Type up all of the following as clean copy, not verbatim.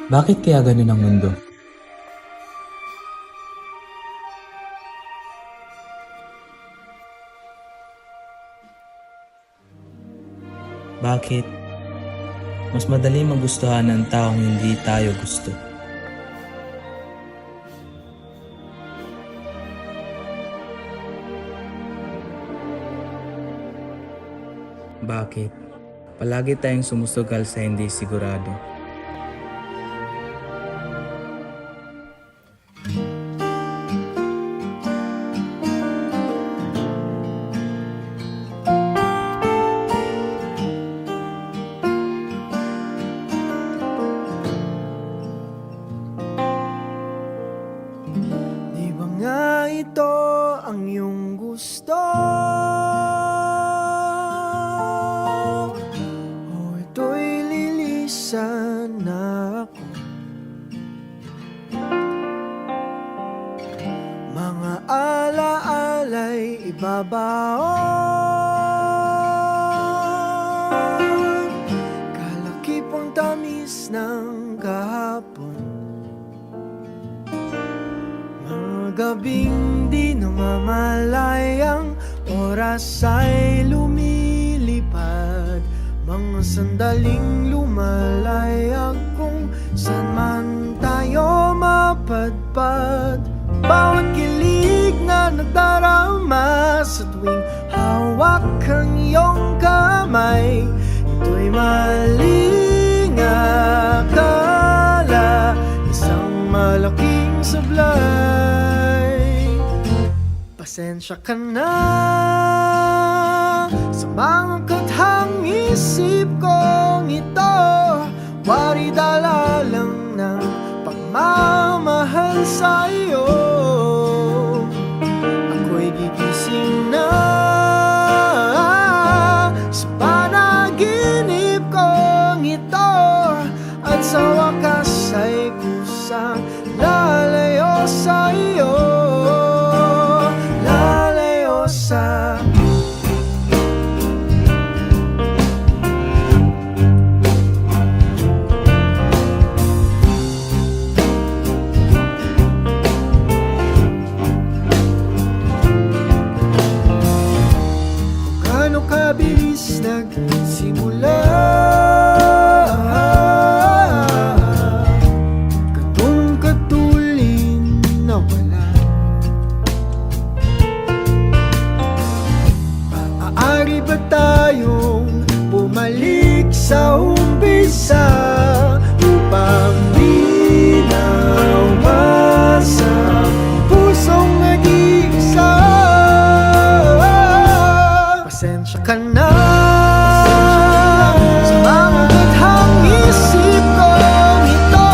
Bakit kaya ganun ang mundo? Bakit mas madali magustuhan ng taong hindi tayo gusto? Bakit palagi tayong sumusugal sa hindi sigurado? Di ba nga ito ang iyong gusto? O ito'y lilisan na ako? Mga alaala'y ibabaon, kalakipang tamis ng kahapon. Gabing di namamalayang oras ay lumilipad, mga sandaling lumalayag kung saan man tayo mapadpad. Bawat kilig na nagdarama sa tuwing hawak ang iyong kamay, ito'y maling akala, isang malaking sablay. Pasensya ka na sa mga kathang isip kong ito, wari dala lang ng pagmamahal sa iyo. Ako'y gigising na sa panaginip kong ito, at sa wakas ay kusang lalayo sa iyo. Gaano kabilis nagsimula, ganun katulin na wala. Maaari ba tayong bumalik sa umpisa upang di nawasa pusong nag-iisa? Pasensya ka na sa mga kathang isip kong ito,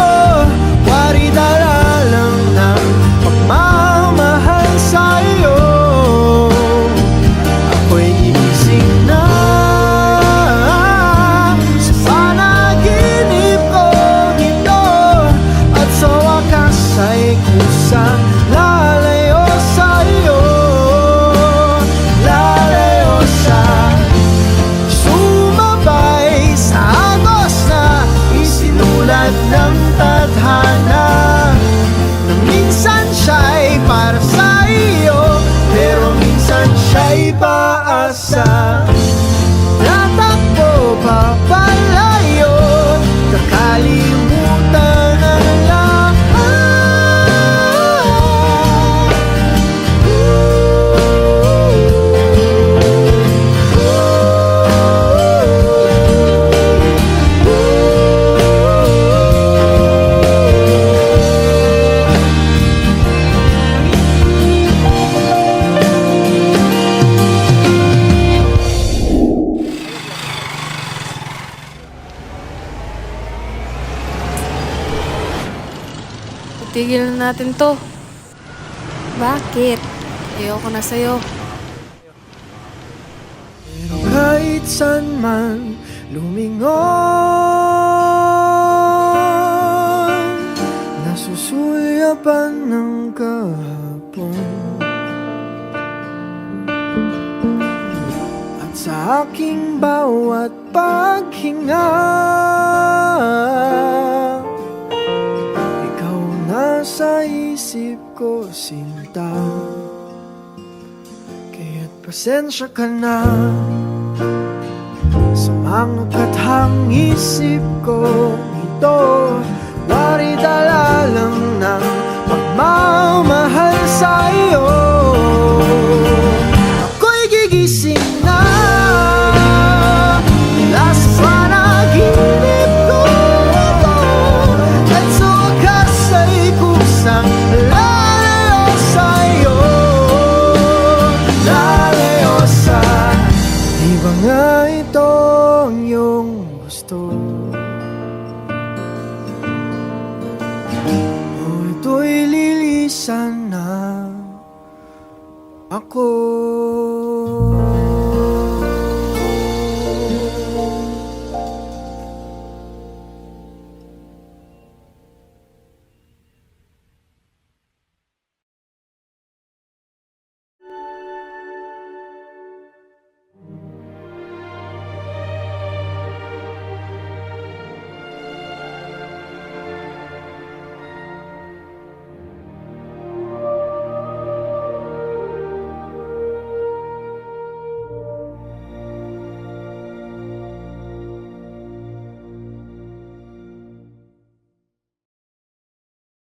wari dala lang ng pagmamahal sa iyo. Ako'y gigising na sa panaginip kong ito, at sa wakas ay kusang lalayo sa iyo. Lalayo sa sumabay sa agos na isinulat ng tadhana, na minsan siya'y para sa iyo, pero minsan siya'y paasa. Natakbo papalayo, kakalimutan ang lahat. Tigil na natin to. Bakit? Ayoko na sa'yo. Pero kahit saan man lumingon, nasusulyapan ng kahapon. sa aking bawat paghinga. Ikaw nasa isip ko, sinta, kaya't pasensya ka na sa mga kathang isip ko. Ito, wari dala lang ng pagmamahal sa'yo. Ako'y gigising na mula sa panaginip ko, at sa wakas ay kusang lalayo sa'yo. Lalayo sa, di ba nga ito ang iyong gusto? O ito'y lilisan na ako.